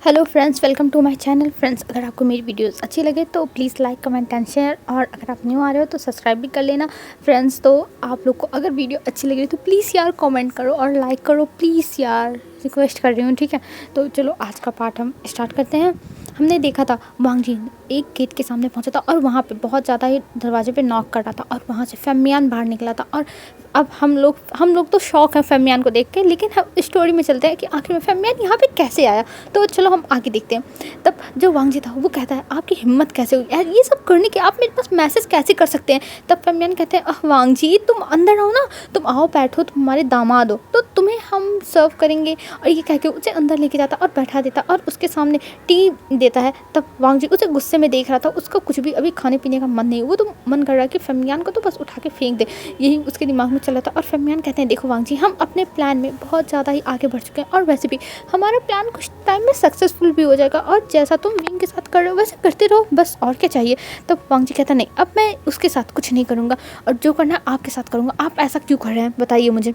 Hello friends, welcome to my channel. Friends, अगर आपको मेरी वीडियोस अच्छी लगे तो please like comment and share, और अगर आप न्यू आ रहे हो तो सब्सक्राइब भी कर लेना। फ्रेंड्स, तो आप लोग को अगर वीडियो अच्छी लगी तो प्लीज़ यार कमेंट करो और लाइक करो, प्लीज़ यार, रिक्वेस्ट कर रही हूँ, ठीक है। तो चलो आज का पार्ट हम स्टार्ट करते हैं। हमने देखा था वांग जी एक गेट के सामने पहुंचा था और वहाँ पे बहुत ज़्यादा ही दरवाजे पे नॉक कर रहा था, और वहाँ से फेमियान बाहर निकला था। और अब हम लोग तो शौक है फेमियान को देख के, लेकिन हम स्टोरी में चलते हैं कि आखिर में फेमियान यहाँ पे कैसे आया। तो चलो हम आगे देखते हैं। तब जो वांग जी था वो कहता है, आपकी हिम्मत कैसे हुई यार ये सब करने की, आप मेरे पास मैसेज कैसे कर सकते हैं। तब फेमियान कहते हैं, वांग जी तुम अंदर आओ ना, तुम आओ बैठो, तुम हमारे दामाद हो तो तुम्हें हम सर्व करेंगे। और ये कह के उसे अंदर लेके जाता और बैठा देता और उसके सामने टी देता है। तब वांग जी उसे गुस्से में देख रहा था, उसका कुछ भी अभी खाने पीने का मन नहीं, वो तो मन कर रहा है कि फेमियान को तो बस उठा के फेंक दे, यही उसके दिमाग में चल रहा था। और फेमियान कहते हैं, देखो वांग जी, हम अपने प्लान में बहुत ज़्यादा ही आगे बढ़ चुके हैं, और वैसे भी हमारा प्लान कुछ टाइम में सक्सेसफुल भी हो जाएगा, और जैसा तुम विंग के साथ कर रहे हो वैसे करते रहो, बस और क्या चाहिए। तब वांग जी कहता, नहीं अब मैं उसके साथ कुछ नहीं करूँगा, और जो करना है आपके साथ करूँगा। आप ऐसा क्यों कर रहे हैं बताइए मुझे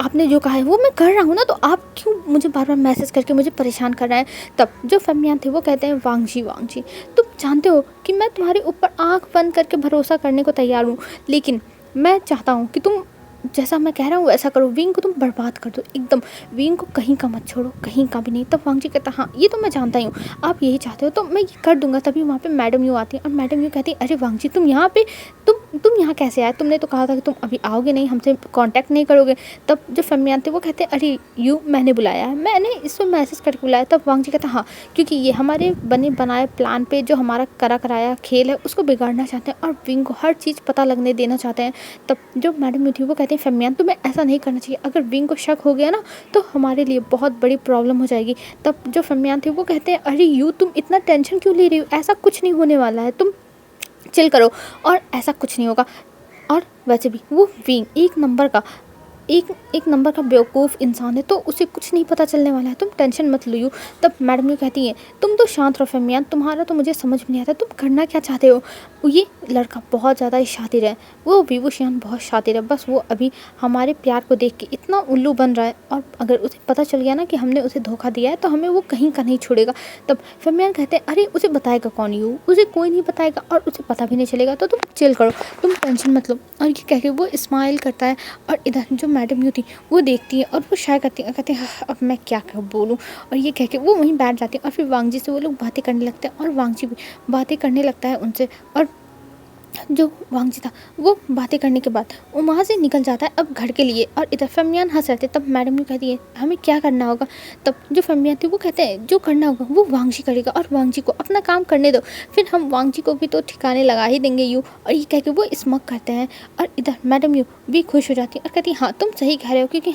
आपने जो कहा है वो मैं कर रहा हूँ ना, तो आप क्यों मुझे बार बार मैसेज करके मुझे परेशान कर रहे हैं। तब जो फेमियान थे वो कहते हैं, वांग जी तुम जानते हो कि मैं तुम्हारे ऊपर आंख बंद करके भरोसा करने को तैयार हूँ, लेकिन मैं चाहता हूँ कि तुम जैसा मैं कह रहा हूँ वैसा करो, विंग को तुम बर्बाद कर दो एकदम, विंग को कहीं का मत छोड़ो, कहीं का भी नहीं। तब वांग जी कहता, हाँ ये तो मैं जानता ही हूँ, आप यही चाहते हो तो मैं ये कर दूंगा। तभी वहाँ पे मैडम यू आती है, और मैडम यू कहती है, अरे वांग जी तुम यहाँ पे तुम यहाँ कैसे आए, तुमने तो कहा था कि तुम अभी आओगे नहीं, हमसे कांटेक्ट नहीं करोगे। तब जो फेमियान थे वो कहते हैं, अरे यू मैंने बुलाया है, मैंने इसमें मैसेज करके बुलाया। तब वांग जी कहता, हाँ क्योंकि ये हमारे बने बनाए प्लान पे जो हमारा कराया खेल है उसको बिगाड़ना चाहते हैं, और विंग को हर चीज़ पता लगने देना चाहते हैं। तब जो मैडम यू थी वो कहते हैं, फेमियान तुम्हें ऐसा नहीं करना चाहिए, अगर विंग को शक हो गया ना तो हमारे लिए बहुत बड़ी प्रॉब्लम हो जाएगी। तब जो फेमियान थे वो कहते हैं, अरे यू तुम इतना टेंशन क्यों ले रही हो, ऐसा कुछ नहीं होने वाला है, तुम चिल करो, और ऐसा कुछ नहीं होगा। और वैसे भी वो विंग एक नंबर का बेवकूफ़ इंसान है, तो उसे कुछ नहीं पता चलने वाला है, तुम टेंशन मत लो। तब मैडम ये कहती है, तुम तो शांत रहो फेमियान, तुम्हारा तो मुझे समझ में नहीं आता तुम करना क्या चाहते हो। ये लड़का बहुत ज़्यादा ही शातिर है, वो विवुशियान बहुत शातिर है, बस वो अभी हमारे प्यार को देख के इतना उल्लू बन रहा है, और अगर उसे पता चल गया ना कि हमने उसे धोखा दिया है तो हमें वो कहीं का नहीं छोड़ेगा। तब फेमियान कहते हैं, अरे उसे बताएगा कौन, यू उसे कोई नहीं बताएगा और उसे पता भी नहीं चलेगा, तो तुम चिल करो, तुम टेंशन मत लो। और ये कह के वो स्माइल करता है, और इधर जो मैडम यू थी वो देखती है और वो शायद कहती है, अब मैं क्या बोलूँ। और ये कह के वो वहीं बैठ जाती है, और फिर वांग जी से वो लोग बातें करने लगते हैं, और वांग जी भी बातें करने लगता है उनसे। और जो वांग जी था वो बातें करने के बाद वो वहाँ से निकल जाता है अब घर के लिए, और इधर फेमियान हंस रहे थे। तब मैडम यू कहती है, हमें क्या करना होगा। तब जो फेमियान थी वो कहते हैं, जो करना होगा वो वांग जी करेगा, और वांग जी को अपना काम करने दो, फिर हम वांग जी को भी तो ठिकाने लगा ही देंगे यू। और ये कह के वो स्मक करते हैं, और इधर मैडम यू भी खुश हो जाती है और कहती है, हाँ तुम सही कह रहे हो, क्योंकि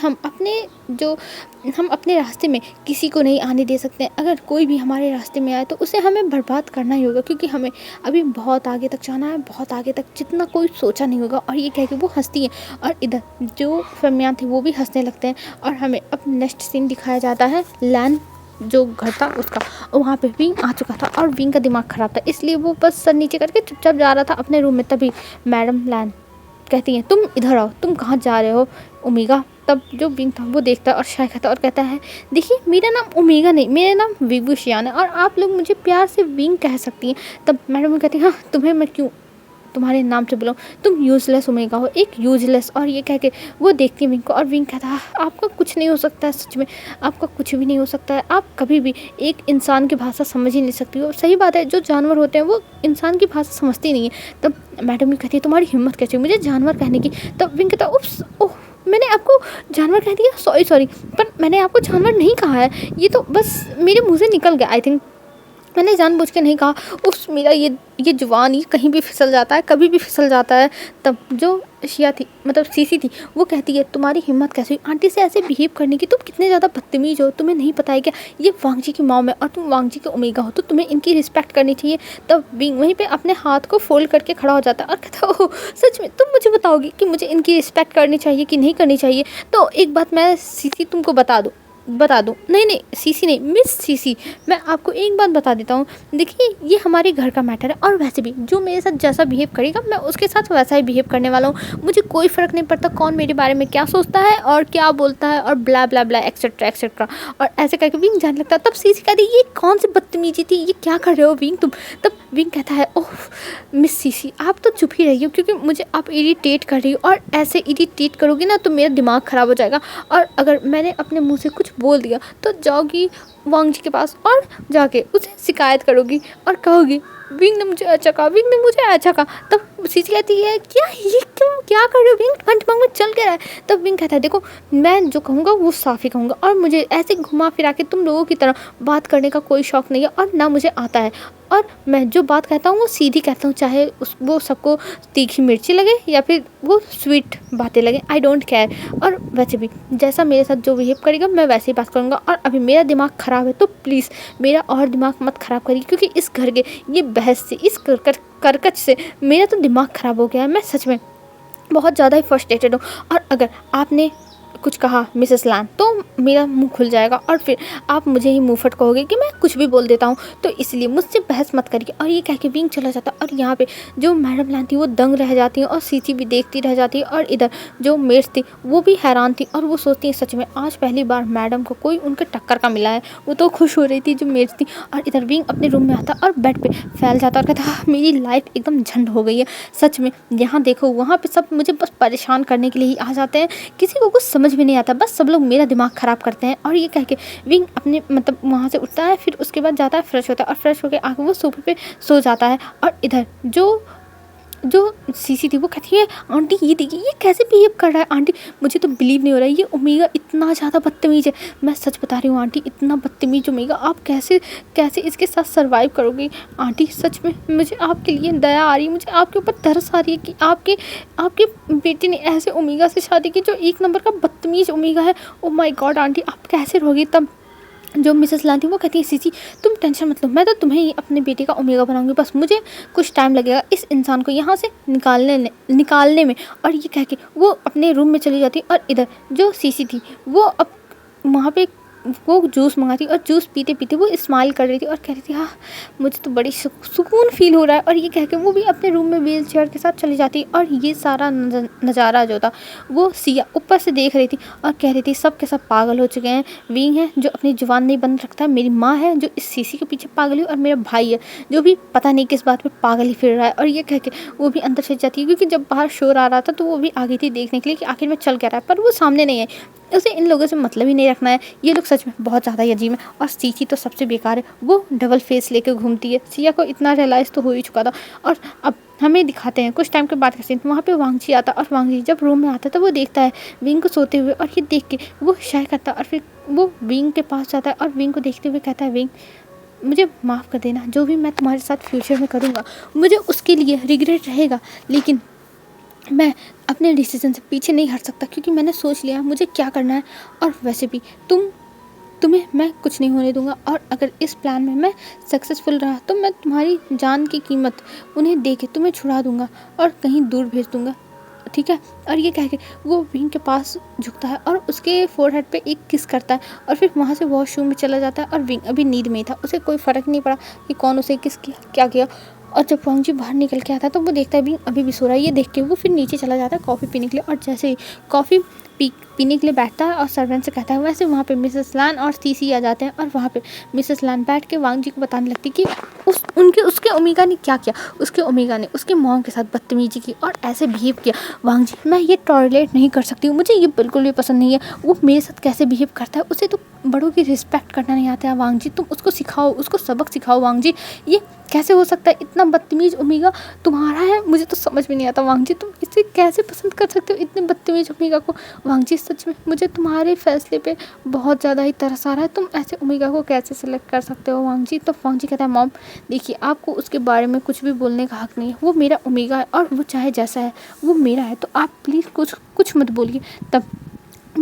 हम अपने रास्ते में किसी को नहीं आने दे सकते। अगर कोई भी हमारे रास्ते में आए तो उसे हमें बर्बाद करना ही होगा, क्योंकि हमें अभी बहुत आगे तक जाना है, बहुत आगे तक, जितना कोई सोचा नहीं होगा। और ये कह के वो हंसती है, और इधर जो फेमियान थे वो भी हंसने लगते हैं। और हमें अब नेक्स्ट सीन दिखाया जाता है लैन जो घर था उसका, और वहाँ पे विंग आ चुका था, और विंग का दिमाग ख़राब था, इसलिए वो बस सर नीचे करके चुपचाप जा रहा था अपने रूम में। तभी मैडम लैन कहती हैं, तुम इधर आओ, तुम कहाँ जा रहे हो ओमेगा। तब जो विंग था वो देखता है और शाय खाता है और कहता है, देखिए मेरा नाम ओमेगा नहीं, मेरा नाम विवुशियान है, और आप लोग मुझे प्यार से विंग कह सकती हैं। तब मैडम कहती है, हाँ तुम्हें मैं क्यों तुम्हारे नाम से बुलाऊं, तुम यूजलेस ओमेगा हो, एक यूजलेस। और ये कह के वो देखती है विंग को, और विंग कहता है, आपका कुछ नहीं हो सकता है, सच में आपका कुछ भी नहीं हो सकता है, आप कभी भी एक इंसान की भाषा समझ ही नहीं सकती हो। सही बात है, जो जानवर होते हैं वो इंसान की भाषा समझती नहीं है। तब मैडम ये कहती है, तुम्हारी हिम्मत कैसे मुझे जानवर कहने की। तब विंग कहता है, उप्स ओह मैंने आपको जानवर कह दिया, सॉरी, पर मैंने आपको जानवर नहीं कहा है, ये तो बस मेरे मुँह से निकल गया, आई थिंक मैंने जानबूझ के नहीं कहा। उस मेरा ये जुबान ये कहीं भी फिसल जाता है, कभी भी फिसल जाता है। तब जो शिया थी, मतलब सीसी थी, वो कहती है, तुम्हारी हिम्मत कैसे हुई आंटी से ऐसे बिहेव करने की, तुम कितने ज़्यादा बदतमीज हो, तुम्हें नहीं पता है क्या, ये वांग जी की मॉम है और तुम वांग जी के ओमेगा हो, तो तुम्हें इनकी रिस्पेक्ट करनी चाहिए। तब विंग वहीं पे अपने हाथ को फोल्ड करके खड़ा हो जाता है और कहता है, ओह सच में तुम मुझे बताओगी कि मुझे इनकी रिस्पेक्ट करनी चाहिए कि नहीं करनी चाहिए। तो एक बात मैं सीसी तुमको बता दूँ, बता दूँ? नहीं, नहीं, सीसी नहीं, मिस सीसी। मैं आपको एक बात बता देता हूँ, देखिए ये हमारे घर का मैटर है और वैसे भी जो मेरे साथ जैसा बिहेव करेगा मैं उसके साथ वैसा ही बिहेव करने वाला हूँ। मुझे कोई फ़र्क नहीं पड़ता कौन मेरे बारे में क्या सोचता है और क्या बोलता है और ब्ला, ब्ला, ब्ला एक्सेट्रा, एक्सेट्रा। और ऐसे करके विंग जाने लगता है। तब सीसी कहती है, "ये कौन सी बदतमीज़ी थी? ये क्या कर रहे हो विंग तुम?" तब विंग कहता है, "ओह! मिस सीसी आप तो चुप ही रहिए क्योंकि मुझे आप इरिटेट कर रही हो और ऐसे इरिटेट करोगी ना तो मेरा दिमाग ख़राब हो जाएगा और अगर मैंने अपने मुँह से कुछ बोल दिया तो जाओगी वांग जी के पास और जाके उसे शिकायत करोगी और कहोगी विंग ने मुझे अच्छा कहा, विंग ने मुझे अच्छा कहा।" तब सीसी कहती है, "क्या ये क्यों क्या कर रहे हो विंग? तुम्हारे दिमाग में चल क्या रहा है?" तब विंग कहता है, "देखो मैं जो कहूँगा वो साफ़ ही कहूँगा और मुझे ऐसे घुमा फिरा के तुम लोगों की तरह बात करने का कोई शौक़ नहीं है और ना मुझे आता है और मैं जो बात कहता हूँ वो सीधी कहता हूँ, चाहे वो सबको तीखी मिर्ची लगे या फिर वो स्वीट बातें लगे, आई डोंट केयर। और वैसे भी जैसा मेरे साथ जो बिहेव करेगा मैं वैसे ही बात करूँगा और अभी मेरा दिमाग ख़राब है तो प्लीज़ मेरा और दिमाग मत ख़राब करिए क्योंकि इस घर के ये बहस से, इस करकच से मेरा तो दिमाग ख़राब हो गया है। मैं सच में बहुत ज़्यादा ही फ्रस्ट्रेटेड हूँ और अगर आपने कुछ कहा मिसेस लैन तो मेरा मुंह खुल जाएगा और फिर आप मुझे ही मुंह फट कहोगे कि मैं कुछ भी बोल देता हूँ, तो इसलिए मुझसे बहस मत करिए।" और ये कह के विंग चला जाता और यहाँ पे जो मैडम लैन थी वो दंग रह जाती है और सीसी भी देखती रह जाती है और इधर जो मेट्स थी वो भी हैरान थी और वो सोचती है सच में आज पहली बार मैडम को कोई उनके टक्कर का मिला है। वो तो खुश हो रही थी जो मेट्स थी और इधर विंग अपने रूम में आता और बेड पे फैल जाता और कहता मेरी लाइफ एकदम झंड हो गई है सच में। यहाँ देखो वहाँ पे सब मुझे बस परेशान करने के लिए ही आ जाते हैं, किसी को कुछ समझ में नहीं आता, बस सब लोग मेरा दिमाग ख़राब करते हैं। और ये कह के विंग अपने मतलब वहाँ से उठता है, फिर उसके बाद जाता है फ्रेश होता है और फ्रेश होकर आके वो सोफे पे सो जाता है। और इधर जो जो सीसी थी वो कहती है, "आंटी ये देखिए ये कैसे बिहेव कर रहा है आंटी, मुझे तो बिलीव नहीं हो रहा है, ये ओमेगा इतना ज़्यादा बदतमीज़ है। मैं सच बता रही हूँ आंटी, इतना बदतमीज़ ओमेगा, आप कैसे कैसे इसके साथ सर्वाइव करोगी आंटी? सच में मुझे आपके लिए दया आ रही है, मुझे आपके ऊपर तरस आ रही है कि आपके आपके बेटे ने ऐसे ओमेगा से शादी की जो एक नंबर का बदतमीज़ ओमेगा है। ओ माय गॉड आंटी आप कैसे रहोगी?" तब जो मिसेस लान थी वो कहती है, "सीसी तुम टेंशन मत लो, मैं तो तुम्हें ही अपने बेटे का ओमेगा बनाऊंगी, बस मुझे कुछ टाइम लगेगा इस इंसान को यहाँ से निकालने में।" और ये कह के वो अपने रूम में चली जाती और इधर जो सीसी थी वो अब वहाँ पे वो जूस मंगाती और जूस पीते पीते वो स्माइल कर रही थी और कह रही थी, "हाँ मुझे तो बड़ी सुकून फील हो रहा है।" और ये कह के वो भी अपने रूम में व्हील चेयर के साथ चली जाती और ये सारा नज़ारा जो था वो सिया ऊपर से देख रही थी और कह रही थी सब के सब पागल हो चुके हैं। विंग है जो अपनी जुबान नहीं बंद रखता है, मेरी माँ है जो इस सीसी के पीछे पागल है और मेरा भाई है जो भी पता नहीं किस बात पे पागल ही फिर रहा है। और ये कह के वो भी अंदर चली जाती है क्योंकि जब बाहर शोर आ रहा था तो वो भी आ गई थी देखने के लिए कि आखिर में चल क्या रहा है, पर वो सामने नहीं है, उसे इन लोगों से मतलब ही नहीं रखना है। ये लोग सच में बहुत ज़्यादा ही अजीब है और सीसी तो सबसे बेकार है, वो डबल फेस लेकर घूमती है। सिया को इतना रियलाइज़ तो हो ही चुका था। और अब हमें दिखाते हैं कुछ टाइम के बाद का सीन, वहाँ पे वांगजी आता और वांगजी जब रूम में आता तो वो देखता है विंग को सोते हुए और ये देख के वो शाय करता और फिर वो विंग के पास जाता है और विंग को देखते हुए कहता है, "विंग मुझे माफ़ कर देना, जो भी मैं तुम्हारे साथ फ्यूचर में करूँगा मुझे उसके लिए रिग्रेट रहेगा, लेकिन मैं अपने डिसीजन से पीछे नहीं हट सकता क्योंकि मैंने सोच लिया मुझे क्या करना है। और वैसे भी तुम्हें मैं कुछ नहीं होने दूंगा और अगर इस प्लान में मैं सक्सेसफुल रहा तो मैं तुम्हारी जान की कीमत उन्हें दे के तुम्हें छुड़ा दूंगा और कहीं दूर भेज दूंगा, ठीक है?" और ये कह के वो विंग के पास झुकता है और उसके फोरहेड पे एक किस करता है और फिर वहाँ से वॉशरूम में चला जाता है। और विंग अभी नींद में ही था, उसे कोई फ़र्क नहीं पड़ा कि कौन उसे किस किया क्या किया। और जब वांगजी बाहर निकल के आता है तो वो देखता है विंग अभी भी सो रहा है। ये देख के वो फिर नीचे चला जाता है कॉफ़ी पीने के लिए और जैसे ही कॉफ़ी पीने के लिए बैठता है और सर्वेंट से कहता है, वैसे वहाँ पे मिसेस लैन और सीसी आ जाते हैं और वहाँ पे मिसेस लैन बैठ के वांगजी को बताने लगती कि उसके ओमेगा ने क्या किया। उसके ओमेगा ने उसके मॉम के साथ बदतमीजी की और ऐसे बिहेव किया। वांगजी मैं ये टॉलरेट नहीं कर सकती हूँ, मुझे ये बिल्कुल भी पसंद नहीं है। वो मेरे साथ कैसे बिहेव करता है, उसे तो बड़ों की रिस्पेक्ट करना नहीं आता है। वांगजी तुम उसको सिखाओ, उसको सबक सिखाओ वांगजी, ये कैसे हो सकता है इतना बदतमीज़ ओमेगा तुम्हारा है, मुझे तो समझ में नहीं आता वांगजी, तुम इसे कैसे पसंद कर सकते हो इतने बदतमीज़ ओमेगा को। वांगजी सच में मुझे तुम्हारे फैसले पे बहुत ज़्यादा ही तरस आ रहा है, तुम ऐसे ओमेगा को कैसे सेलेक्ट कर सकते हो वांगजी। तो वांगजी कहता है, "मॉम देखिए आपको उसके बारे में कुछ भी बोलने का हक नहीं है, वो मेरा ओमेगा है और वो चाहे जैसा है वो मेरा है, तो आप प्लीज़ कुछ मत बोलिए।" तब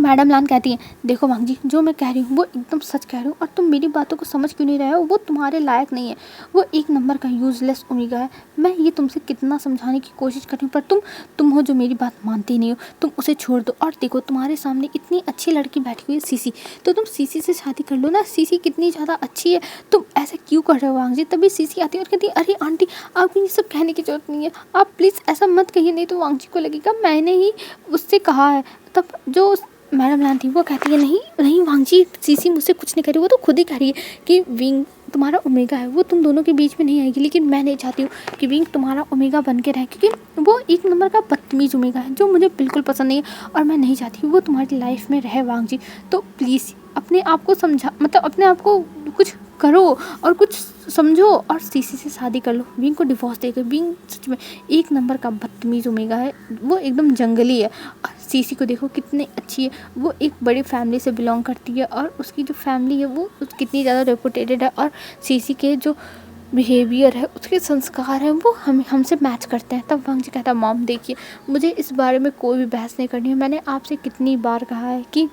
मैडम लान कहती हैं, देखो वांग जी, जो मैं कह रही हूँ वो एकदम सच कह रही हूँ और तुम मेरी बातों को समझ क्यों नहीं रहे हो। वो तुम्हारे लायक नहीं है, वो एक नंबर का यूजलेस ओमेगा है। मैं ये तुमसे कितना समझाने की कोशिश कर रही हूँ पर तुम हो जो मेरी बात मानती नहीं हो। तुम उसे छोड़ दो और देखो तुम्हारे सामने इतनी अच्छी लड़की बैठी हुई है सीसी, तो तुम सीसी से शादी कर लो ना। सीसी कितनी ज़्यादा अच्छी है, तुम ऐसा क्यों कर रहे हो वांग जी। तभी सीसी आती है और कहती है, अरे आंटी आपको ये सब कहने की जरूरत नहीं है, आप प्लीज़ ऐसा मत कहिए, नहीं तो वांग जी को लगेगा मैंने ही उससे कहा है। तब जो मैडम लान थी वो कहती है, नहीं नहीं वांग जी, सीसी मुझसे कुछ नहीं कह रही, वो तो खुद ही कह रही है कि विंग तुम्हारा ओमेगा है, वो तुम दोनों के बीच में नहीं आएगी। लेकिन मैं नहीं चाहती हूँ कि विंग तुम्हारा ओमेगा बन के रहे, क्योंकि वो एक नंबर का बदतमीज़ ओमेगा है जो मुझे बिल्कुल पसंद नहीं है और मैं नहीं चाहती वो तुम्हारी लाइफ में रहे वांग जी। तो प्लीज़ अपने आप को समझा, मतलब अपने आप को कुछ करो और कुछ समझो और सीसी से शादी कर लो। विंग को डिवोर्स देकर, विंग सच में एक नंबर का बदतमीज़ ओमेगा है, वो एकदम जंगली है। और सीसी को देखो कितनी अच्छी है, वो एक बड़ी फैमिली से बिलोंग करती है और उसकी जो फैमिली है वो कितनी ज़्यादा रेपुटेटेड है और सीसी के जो बिहेवियर है, उसके संस्कार हैं, वो हमसे मैच करते हैं। तब वांग जी कहता है, मॉम देखिए मुझे इस बारे में कोई भी बहस नहीं करनी है। मैंने आपसे कितनी बार कहा है कि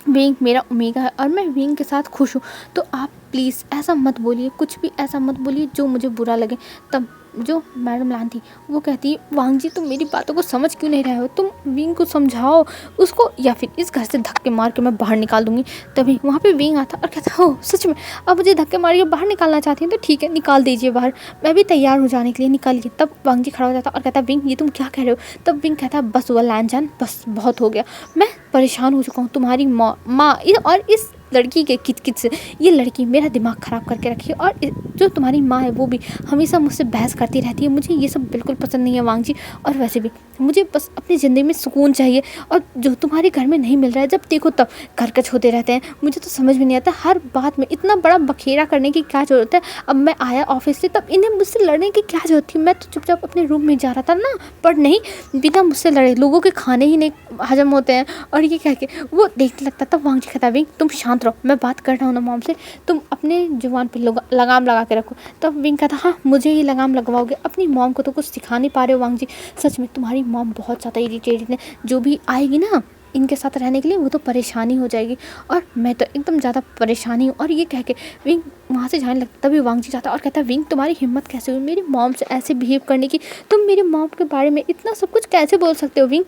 विंग मेरा ओमेगा है और मैं विंग के साथ खुश हूँ, तो आप प्लीज़ ऐसा मत बोलिए, कुछ भी ऐसा मत बोलिए जो मुझे बुरा लगे। तब जो मैडम लान थी वो कहती है, वांग जी तुम मेरी बातों को समझ क्यों नहीं रहे हो, तुम विंग को समझाओ उसको, या फिर इस घर से धक्के मार के मैं बाहर निकाल दूंगी। तभी वहाँ पे विंग आता और कहता, हो सच में अब मुझे धक्के मार के बाहर निकालना चाहती हैं तो ठीक है निकाल दीजिए बाहर, मैं भी तैयार हो जाने के लिए, निकालिए। तब वांग जी खड़ा हो जाता और कहता, विंग ये तुम क्या कह रहे हो। तब विंग कहता, बस वो लान जान, बस बहुत हो गया, मैं परेशान हो चुका हूँ तुम्हारी माँ और इस लड़की के किचकिच से। ये लड़की मेरा दिमाग ख़राब करके रखी है और जो तुम्हारी माँ है वो भी हमेशा मुझसे बहस करती रहती है। मुझे ये सब बिल्कुल पसंद नहीं है वांग जी, और वैसे भी मुझे बस अपनी ज़िंदगी में सुकून चाहिए और जो तुम्हारे घर में नहीं मिल रहा है, जब देखो तब खरकच होते रहते हैं। मुझे तो समझ में नहीं आता हर बात में इतना बड़ा बखेरा करने की क्या ज़रूरत है। अब मैं आया ऑफिस से तब इन्हें मुझसे लड़ने की क्या ज़रूरत थी। मैं तो चुपचाप अपने रूम में जा रहा था ना, पर नहीं, बिना मुझसे लड़े लोगों के खाने ही नहीं हजम होते हैं। और ये कह के वो देखने लगता। तब वांग जी कहता, विंग तुम शांत रहो, मैं बात कर रहा हूँ ना मॉम से, तुम अपने जुबान पे लगाम लगा के रखो। तब विंग कहता, हाँ मुझे ही लगाम लगवाओगे, अपनी मॉम को तो कुछ सिखा नहीं पा रहे हो वांग जी। सच में तुम्हारी मॉम बहुत ज़्यादा इरिटेटेड है, जो भी आएगी ना इनके साथ रहने के लिए वो तो परेशानी हो जाएगी और मैं तो एकदम ज़्यादा परेशानी हूँ। और ये कह के विंग वहाँ से जाने लगता। तभी वांग जी जाता और कहता, विंग तुम्हारी हिम्मत कैसे हुई मेरी मॉम से ऐसे बिहेव करने की, तुम मेरी मॉम के बारे में इतना सब कुछ कैसे बोल सकते हो विंग,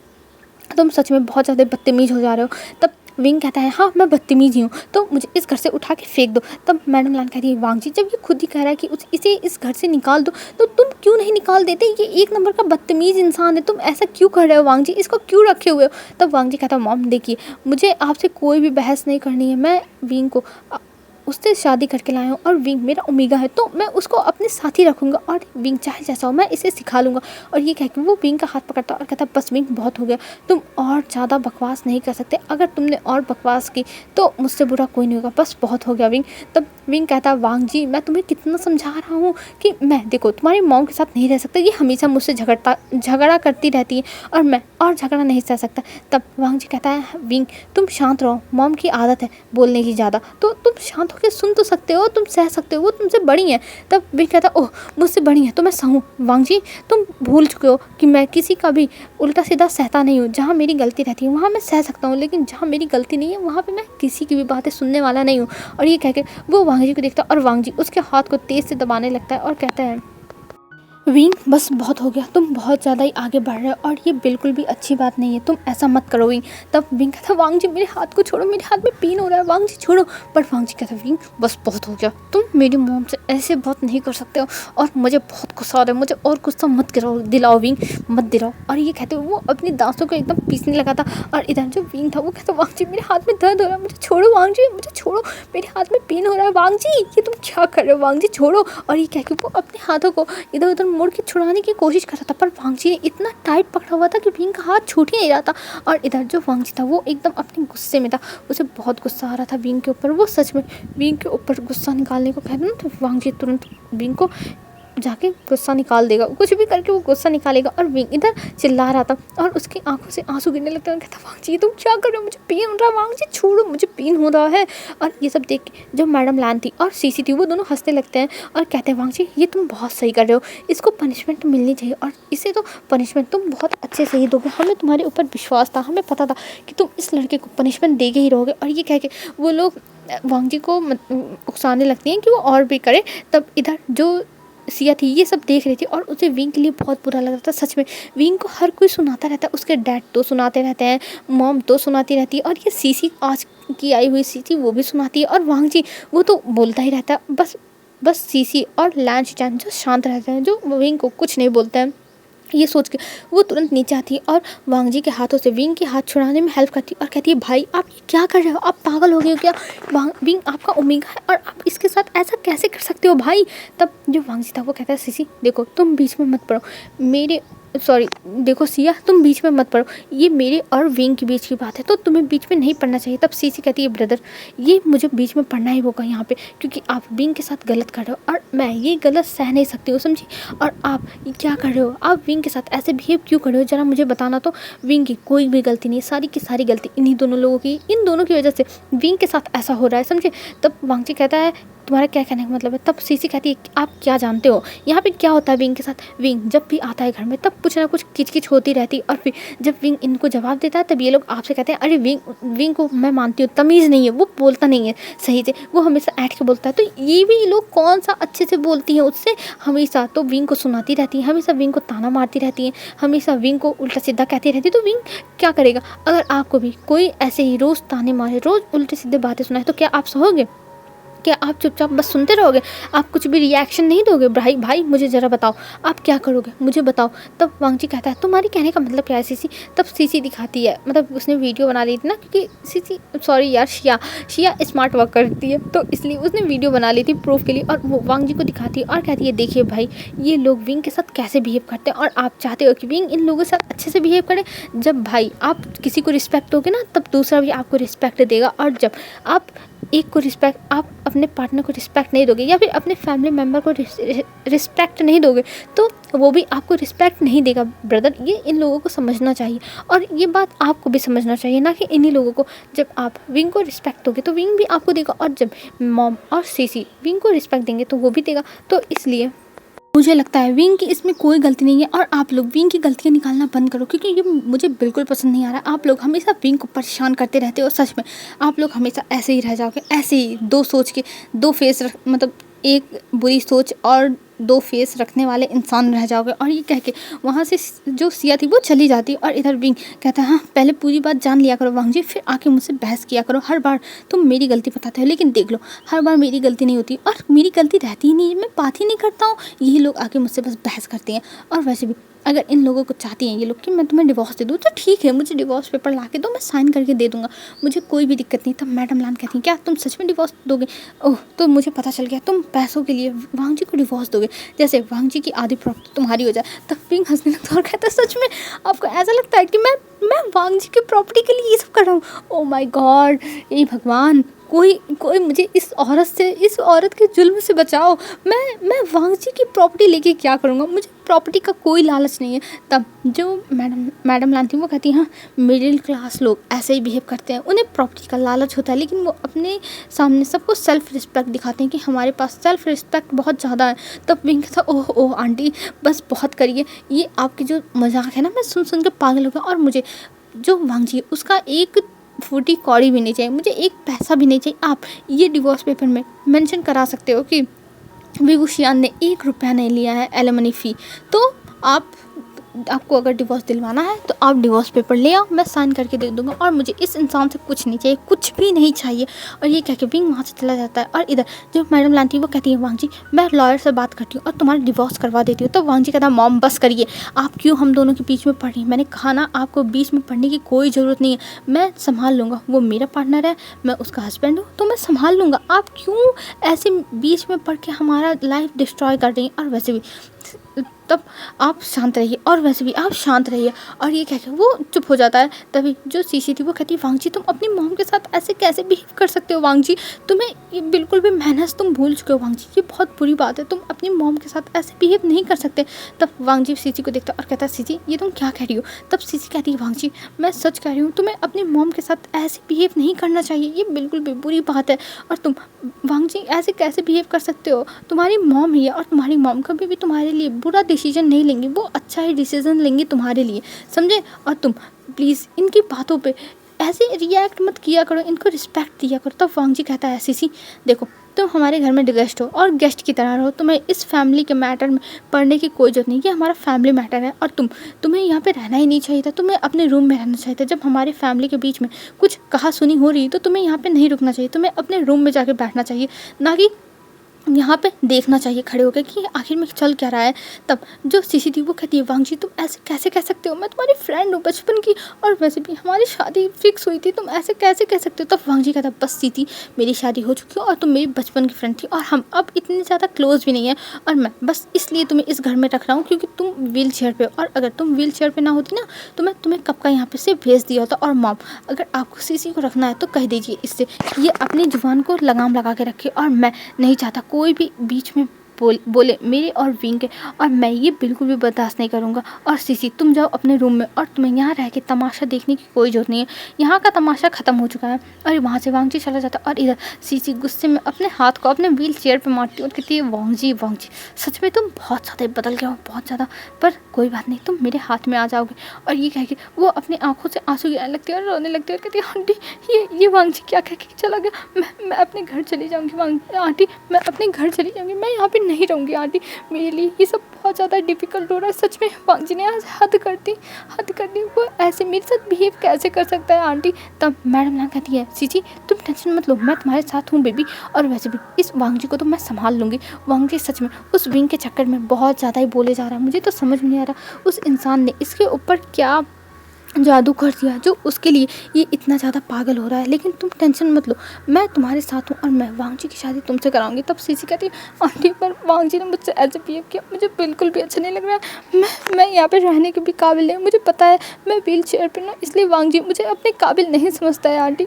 तुम सच में बहुत ज़्यादा बदतमीज़ हो जा रहे हो। तब विंग कहता है, हाँ मैं बदतमीज़ ही हूँ, तो मुझे इस घर से उठा के फेंक दो। तब मैडम लान कहती है, वांग जी जब ये खुद ही कह रहा है कि इसे इस घर से निकाल दो, तो तुम क्यों नहीं निकाल देते। ये एक नंबर का बदतमीज़ इंसान है, तुम ऐसा क्यों कर रहे हो वांग जी, इसको क्यों रखे हुए हो। तब वांग जी कहता है, मॉम देखिए मुझे आपसे कोई भी बहस नहीं करनी है, मैं विंग को उससे शादी करके लाया हूँ और विंग मेरा ओमेगा है, तो मैं उसको अपने साथ ही रखूँगा और विंग चाहे जैसा हो मैं इसे सिखा लूँगा। और ये कह के वो विंग का हाथ पकड़ता और कहता, बस विंग बहुत हो गया, तुम और ज़्यादा बकवास नहीं कर सकते, अगर तुमने और बकवास की तो मुझसे बुरा कोई नहीं होगा, बस बहुत हो गया विंग। तब विंग कहता, वांग जी मैं तुम्हें कितना समझा रहा हूँ कि मैं देखो तुम्हारी मॉम के साथ नहीं रह सकता, ये हमेशा मुझसे झगड़ा करती रहती है और मैं और झगड़ा नहीं सह सकता। तब वांग जी कहता है, विंग तुम शांत रहो, मॉम की आदत है बोलने की ज़्यादा, तो तुम शांत होकर सुन तो सकते हो, तुम सह सकते हो, वो तुमसे बड़ी हैं। तब विंग कहता, ओह मुझसे बड़ी है तो मैं सहूँ। वांग जी तुम भूल चुके हो कि मैं किसी का भी उल्टा सीधा सहता नहीं हूँ, जहाँ मेरी गलती रहती है वहाँ मैं सह सकता हूँ, लेकिन जहाँ मेरी गलती नहीं है वहाँ पे मैं किसी की भी बातें सुनने वाला नहीं हूँ। और ये कह के वो वांग जी को देखता और वांग जी उसके हाथ को तेज़ से दबाने लगता है और कहता है, विंग बस बहुत हो गया, तुम बहुत ज़्यादा ही आगे बढ़ रहे हो और ये बिल्कुल भी अच्छी बात नहीं है, तुम ऐसा मत करो विंग। तब विंग कहता, वांग जी मेरे हाथ को छोड़ो, मेरे हाथ में पेन हो रहा है, वांग जी छोड़ो। पर वांग जी कहता, विंग बस बहुत हो गया, तुम मेरी मॉम से ऐसे बात नहीं कर सकते हो और मुझे बहुत गुस्सा आ रहा है, मुझे और गुस्सा मत दिलाओ विंग, मत दिलाओ। और ये कहते वो अपनी दांतों को एकदम पीसने लगा था और इधर जो विंग था वो कहता, वांग जी मेरे हाथ में दर्द हो रहा है, मुझे छोड़ो वांग जी, मुझे छोड़ो, मेरे हाथ में पेन हो रहा है, वांग जी ये तुम क्या कर रहे हो, वांग जी छोड़ो। और ये कह के वो अपने हाथों को इधर उधर मोड़ के छुड़ाने की कोशिश कर रहा था, पर वांग जी ने इतना टाइट पकड़ा हुआ था कि विंग का हाथ छूट ही नहीं रहा था। और इधर जो वांग जी था वो एकदम अपने गुस्से में था, उसे बहुत गुस्सा आ रहा था विंग के ऊपर। वो सच में विंग के ऊपर गुस्सा निकालने को कहते ना, तो वांग जी तुरंत विंग को जाके गुस्सा निकाल देगा, कुछ भी करके वो गुस्सा निकालेगा। और विंग इधर चिल्ला रहा था और उसकी आंखों से आंसू गिरने लगते हैं। कहता वांग जी तुम क्या कर रहे हो, मुझे पेन हो रहा है, वांग जी छोड़ो, मुझे पेन हो रहा है। और ये सब देख के जो मैडम लान थी और सीसी थी वो दोनों हंसने लगते हैं और कहते हैं वांग जी ये तुम बहुत सही कर रहे हो, इसको पनिशमेंट मिलनी चाहिए और इसे तो पनिशमेंट तुम बहुत अच्छे से ही दोगे, हमें तुम्हारे ऊपर विश्वास था, हमें पता था कि तुम इस लड़के को पनिशमेंट देके ही रहोगे। और ये कह के वो लोग वांग जी को उकसाने लगती हैं कि वो और भी करे। तब इधर जो सिया थी ये सब देख रही थी और उसे विंग के लिए बहुत बुरा लग रहा था। सच में विंग को हर कोई सुनाता रहता है, उसके डैड तो सुनाते रहते हैं, मॉम तो सुनाती रहती है और ये सीसी आज की आई हुई सीसी वो भी सुनाती है। और वांग जी वो तो बोलता ही रहता है, बस सीसी और लैन शिचान जो शांत रहते हैं, जो विंग को कुछ नहीं बोलते हैं। ये सोच के वो तुरंत नीचे आती है और वांग जी के हाथों से विंग के हाथ छुड़ाने में हेल्प करती है और कहती है भाई आप ये क्या कर रहे हो, आप पागल हो गए हो क्या, विंग आपका ओमेगा है और आप इसके साथ ऐसा कैसे कर सकते हो भाई। तब जो वांग जी था वो कहता है सीसी देखो तुम बीच में मत पड़ो, देखो सिया तुम बीच में मत पड़ो, ये मेरे और विंग के बीच की बात है तो तुम्हें बीच में नहीं पढ़ना चाहिए। तब सीसी कहती है ब्रदर ये मुझे बीच में पढ़ना ही होगा यहाँ पे, क्योंकि आप विंग के साथ गलत कर रहे हो और मैं ये गलत सह नहीं सकती हूँ, समझी। और आप ये क्या कर रहे हो, आप विंग के साथ ऐसे बिहेव क्यों कर रहे हो, ज़रा मुझे बताना। तो विंग की कोई भी गलती नहीं, सारी की सारी गलती इन्हीं दोनों लोगों की, इन दोनों की वजह से विंग के साथ ऐसा हो रहा है, समझे। तब वांग जी कहता है तुम्हारा क्या कहने का मतलब है। तब सीसी कहती है आप क्या जानते हो यहाँ पे क्या होता है विंग के साथ। विंग जब भी आता है घर में तब कुछ ना कुछ किचकिच होती रहती है और फिर जब विंग इनको जवाब देता है तब ये लोग आपसे कहते हैं अरे विंग को मैं मानती हूँ तमीज़ नहीं है, वो बोलता नहीं है सही से, वो हमेशा ऐठ के बोलता है। तो ये भी लोग कौन सा अच्छे से बोलती हैं उससे, हमेशा तो विंग को सुनाती रहती है, हमेशा विंग को ताना मारती रहती है, हमेशा विंग को उल्टा सीधा कहती रहती है। तो विंग क्या करेगा, अगर आपको भी कोई ऐसे ही रोज़ ताने मारे, रोज़ उल्टे सीधे बातें सुनाए तो क्या आप सहोगे, क्या आप चुपचाप बस सुनते रहोगे, आप कुछ भी रिएक्शन नहीं दोगे। भाई मुझे ज़रा बताओ आप क्या करोगे, मुझे बताओ। तब वांग जी कहता है तुम्हारी कहने का मतलब क्या है सीसी। तब सीसी दिखाती है, मतलब उसने वीडियो बना ली थी ना, क्योंकि सीसी सॉरी यार शिया स्मार्ट वर्क करती है तो इसलिए उसने वीडियो बना ली थी प्रूफ के लिए और वो वांग जी को दिखाती है और कहती है देखिए भाई ये लोग विंग के साथ कैसे बिहेव करते हैं और आप चाहते हो कि विंग इन लोगों के साथ अच्छे से बिहेव करे। जब भाई आप किसी को रिस्पेक्ट दोगे ना तब दूसरा भी आपको रिस्पेक्ट देगा, और जब आप एक को रिस्पेक्ट, आप अपने पार्टनर को रिस्पेक्ट नहीं दोगे या फिर अपने फैमिली मेम्बर को रिस्पेक्ट नहीं दोगे तो वो भी आपको रिस्पेक्ट नहीं देगा ब्रदर। ये इन लोगों को समझना चाहिए और ये बात आपको भी समझना चाहिए, ना कि इन्हीं लोगों को। जब आप विंग को रिस्पेक्ट दोगे तो विंग भी आपको देगा, और जब मॉम और सीसी विंग को रिस्पेक्ट देंगे तो वो भी देगा। तो इसलिए मुझे लगता है विंग की इसमें कोई गलती नहीं है और आप लोग विंग की गलतियाँ निकालना बंद करो, क्योंकि ये मुझे बिल्कुल पसंद नहीं आ रहा। आप लोग हमेशा विंग को परेशान करते रहते हो, सच में आप लोग हमेशा ऐसे ही रह जाओगे, ऐसे ही दो सोच के दो फेस मतलब एक बुरी सोच और दो फेस रखने वाले इंसान रह जाओगे। और ये कह के वहाँ से जो सिया थी वो चली जाती और इधर विंग कहता है हाँ पहले पूरी बात जान लिया करो वांग जी, फिर आके मुझसे बहस किया करो, हर बार तुम मेरी गलती बताते हो लेकिन देख लो हर बार मेरी गलती नहीं होती और मेरी गलती रहती ही नहीं, मैं बात ही नहीं करता हूँ, यही लोग आके मुझसे बस बहस करते हैं। और वैसे भी अगर इन लोगों को चाहती हैं ये लोग कि मैं तुम्हें डिवोर्स दे दूँ तो ठीक है, मुझे डिवोर्स पेपर ला के दो, मैं साइन करके दे दूँगा, मुझे कोई भी दिक्कत नहीं। तब मैडम लान कहती हैं क्या तुम सच में डिवोर्स दोगे, ओह तो मुझे पता चल गया तुम पैसों के लिए वांग जी को डिवोर्स दोगे, जैसे वांग जी की आधी प्रॉपर्टी तुम्हारी हो जाए। तब विंग हंसने लगता और कहता है सच में आपको ऐसा लगता है कि मैं वांग जी की प्रॉपर्टी के लिए ये सब कर रहा हूँ। ओ माय गॉड, ये भगवान कोई मुझे इस औरत के जुल्म से बचाओ, मैं वांग जी की प्रॉपर्टी लेके क्या करूँगा, मुझे प्रॉपर्टी का कोई लालच नहीं है। तब जो मैडम लान थी वो कहती हैं हाँ मिडिल क्लास लोग ऐसे ही बिहेव करते हैं, उन्हें प्रॉपर्टी का लालच होता है लेकिन वो अपने सामने सबको सेल्फ रिस्पेक्ट दिखाते हैं कि हमारे पास सेल्फ रिस्पेक्ट बहुत ज़्यादा है। तब विंग था ओह आंटी बस बहुत करिए, ये आपकी जो मजाक है ना मैं सुन के पागल हो गया, और मुझे जो वांग जी है उसका एक फूटी कौड़ी भी नहीं चाहिए, मुझे एक पैसा भी नहीं चाहिए। आप ये डिवोर्स पेपर में मेंशन करा सकते हो कि विभूषियान ने 1 रुपया नहीं लिया है एलिमनी फ़ी, तो आपको अगर डिवोर्स दिलवाना है तो आप डिवोर्स पेपर ले आओ, मैं साइन करके दे दूँगा, और मुझे इस इंसान से कुछ नहीं चाहिए, कुछ भी नहीं चाहिए। और ये कह के विंग वहाँ से चला जाता है। और इधर जो मैडम लान थी वो कहती है वांग जी मैं लॉयर से बात करती हूँ और तुम्हारा डिवोर्स करवा देती हूँ। तो वांग जी कहता है मॉम बस करिए, आप क्यों हम दोनों के बीच में पड़ रही, मैंने कहा ना आपको बीच में पड़ने की कोई ज़रूरत नहीं है, मैं संभाल लूँगा, वो मेरा पार्टनर है, मैं उसका हस्बैंड हूँ तो मैं संभाल लूँगा, आप क्यों ऐसे बीच में पड़ के हमारा लाइफ डिस्ट्रॉय कर रही हैं। और वैसे भी तब आप शांत रहिए, और वैसे भी आप शांत रहिए। और ये कह के वो चुप हो जाता है। तभी जो सीसी थी वो कहती है, वांग जी तुम अपनी मॉम के साथ ऐसे कैसे बिहेव कर सकते हो वांग जी, तुम्हें ये बिल्कुल भी मैनर्स तुम भूल चुके हो वांग जी, ये बहुत बुरी बात है, तुम अपनी मॉम के साथ ऐसे बिहेव नहीं कर सकते। तब वांग जी सीसी को देखता है और कहता है, सीसी ये तुम क्या कह रही हो। तब सीसी कहती है, वांग जी मैं सच कह रही हूँ, तुम्हें अपनी मॉम के साथ ऐसे बिहेव नहीं करना चाहिए, ये बिल्कुल भी बुरी बात है। और तुम वांग जी ऐसे कैसे बिहेव कर सकते हो, तुम्हारी मॉम ही है, और तुम्हारी मॉम कभी भी तुम्हारे लिए बुरा डिसीजन नहीं लेंगी, वो अच्छा ही डिसीजन लेंगी तुम्हारे लिए, समझे। और तुम प्लीज़ इनकी बातों पे ऐसे रिएक्ट मत किया करो, इनको रिस्पेक्ट दिया करो। तब वांग जी कहता है, सीसी देखो तुम हमारे घर में गेस्ट हो और गेस्ट की तरह रहो, तुम्हें इस फैमिली के मैटर में पढ़ने की कोई ज़रूरत नहीं, ये हमारा फैमिली मैटर है। और तुम्हें यहाँ पे रहना ही नहीं चाहिए था, तुम्हें अपने रूम में रहना चाहिए था। जब हमारे फैमिली के बीच में कुछ कहा सुनी हो रही तो तुम्हें यहाँ पे नहीं रुकना चाहिए, तुम्हें अपने रूम में जाके बैठना चाहिए, ना कि यहाँ पे देखना चाहिए खड़े होकर कि आखिर में चल क्या रहा है। तब जो सीसी थी वो कहती है, वांग जी तुम ऐसे कैसे कह सकते हो, मैं तुम्हारी फ्रेंड हूँ बचपन की, और वैसे भी हमारी शादी फिक्स हुई थी, तुम ऐसे कैसे कह सकते हो। तब वांग जी कहता, बस सीती मेरी शादी हो चुकी है और तुम मेरी बचपन की फ्रेंड थी, और हम अब इतने ज़्यादा क्लोज भी नहीं है, और मैं बस इसलिए तुम्हें इस घर में रख रहा हूँ क्योंकि तुम व्हील चेयर पर, और अगर तुम व्हील चेयर पर ना होती ना तो मैं तुम्हें कब का यहाँ पे से भेज दिया होता। और मॉम अगर आपको सीसी को रखना है तो कह दीजिए इससे, ये अपनी जुबान को लगाम लगा के रखे, और मैं नहीं चाहता कोई भी बीच में बोले मेरे और विंग के, और मैं ये बिल्कुल भी बर्दाश्त नहीं करूँगा। और सीसी तुम जाओ अपने रूम में, और तुम्हें यहाँ रह के तमाशा देखने की कोई ज़रूरत नहीं है, यहाँ का तमाशा ख़त्म हो चुका है। और वहाँ से वांग जी चला जाता है, और इधर सीसी गुस्से में अपने हाथ को अपने व्हील चेयर पर मारती है और कहती है, वांग जी सच में तुम बहुत ज़्यादा बदल गए हो, बहुत ज़्यादा, पर कोई बात नहीं, तुम मेरे हाथ में आ जाओगे। और ये कह के वो अपनी आंखों से आंसू गिराने लगती है और रोने लगती है और कहती है, आंटी ये वांग जी क्या कह के चला गया, मैं अपने घर चली जाऊँगी आंटी, मैं अपने घर चली जाऊँगी, मैं यहाँ पर नहीं रहूँगी आंटी, मेरे लिए ये सब बहुत ज़्यादा डिफ़िकल्ट हो रहा है। सच में वांग जी ने आज हद कर दी। वो ऐसे मेरे साथ बिहेव कैसे कर सकता है आंटी। तब मैडम ना कहती है, सीची तुम टेंशन मत लो, मैं तुम्हारे साथ हूँ बेबी, और वैसे भी इस वांग जी को तो मैं संभाल लूँगी। वांग जी सच में उस विंग के चक्कर में बहुत ज़्यादा ही बोले जा रहा है, मुझे तो समझ नहीं आ रहा उस इंसान ने इसके ऊपर क्या जादू कर दिया जो उसके लिए ये इतना ज़्यादा पागल हो रहा है। लेकिन तुम टेंशन मत लो, मैं तुम्हारे साथ हूँ, और मैं वांग जी की शादी तुमसे कराऊंगी। तब सीसी कहती है, आंटी पर वांग जी ने मुझसे ऐसे बिहेव किया, मुझे बिल्कुल भी अच्छा नहीं लग रहा है, मैं यहाँ पे रहने के भी काबिल नहीं, मुझे पता है मैं व्हील चेयर पर ना, इसलिए वांग जी मुझे अपने काबिल नहीं समझता है आंटी,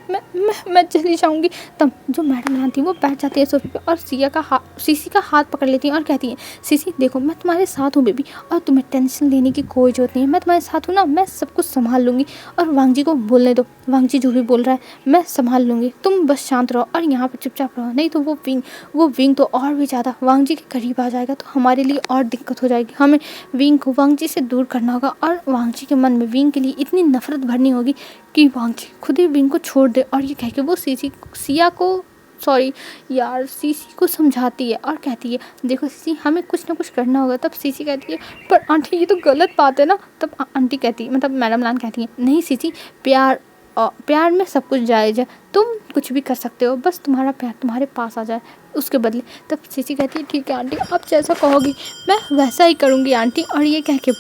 मैं चली जाऊँगी। तब जो मैडम यहाँ थी वो बैठ जाती है सोफे पर, और सीसी का हाथ पकड़ लेती है और कहती है, सीसी देखो मैं तुम्हारे साथ हूँ बेबी, और तुम्हें टेंशन लेने की कोई ज़रूरत नहीं है, मैं तुम्हारे साथ हूँ ना, मैं सब कुछ संभाल लूँगी। और वांग जी को बोलने दो, वांग जी जो भी बोल रहा है मैं संभाल लूँगी, तुम बस शांत रहो और यहाँ पर चुपचाप रहो, नहीं तो वो विंग तो और भी ज़्यादा वांग जी के करीब आ जाएगा, तो हमारे लिए और दिक्कत हो जाएगी, हमें विंग को वांग जी से दूर करना होगा। और वांग जी के मन में विंग के लिए इतनी नफरत भरनी होगी कि वांग जी खुद ही विंग को छोड़ दे। और ये कह के वो सीसी को समझाती है और कहती है, देखो सीसी हमें कुछ ना कुछ करना होगा। तब सीसी कहती है, पर आंटी ये तो गलत बात है ना। तब आंटी कहती है, मतलब मैडम लान कहती है, नहीं सीसी प्यार में सब कुछ जायज़ है, तुम कुछ भी कर सकते हो, बस तुम्हारा प्यार तुम्हारे पास आ जाए उसके बदले। तब सीसी कहती है, ठीक है आंटी आप जैसा कहोगी मैं वैसा ही करूँगी आंटी। और ये कह के